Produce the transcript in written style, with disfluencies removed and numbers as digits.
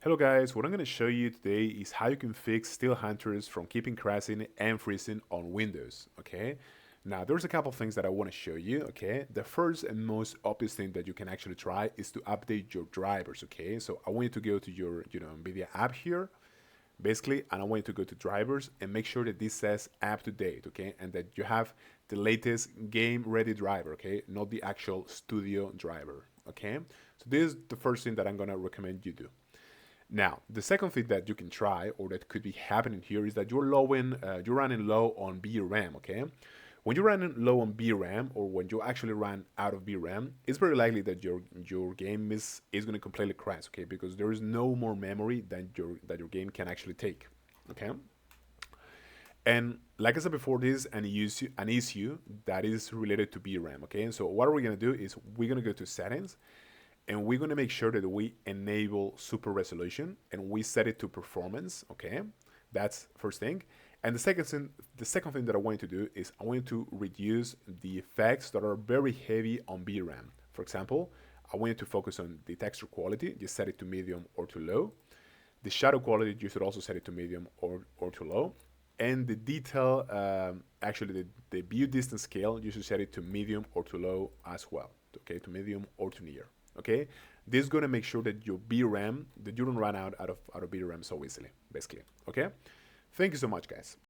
Hello guys, what I'm going to show you today is how you can fix Steel Hunters from keeping crashing and freezing on Windows, okay? Now, there's a couple of things that I want to show you, okay? The first and most obvious thing that you can actually try is to update your drivers, okay? So I want you to go to your, NVIDIA app here, basically, and I want you to go to drivers and make sure that this says up to date, okay? And that you have the latest game ready driver, okay? Not the actual studio driver, okay? So this is the first thing that I'm going to recommend you do. Now, the second thing that you can try, or that could be happening here, is that you're running low on VRAM. Okay, when you're running low on VRAM, or when you actually run out of VRAM, it's very likely that your game is going to completely crash. Okay, because there is no more memory that your game can actually take. Okay, and like I said before, this is an issue that is related to VRAM. Okay, so what are we going to do is we're going to go to settings, and we're going to make sure that we enable super resolution and we set it to performance. Okay, that's first thing. And the second thing that I want you to do is I want you to reduce the effects that are very heavy on VRAM. For example, I want you to focus on the texture quality. Just set it to medium or to low. The shadow quality, you should also set it to medium or to low. And the detail, actually the view distance scale, you should set it to medium or to low as well. Okay, to medium or to near. Okay, this is going to make sure that your VRAM, that you don't run out of VRAM so easily, basically. Okay, thank you so much, guys.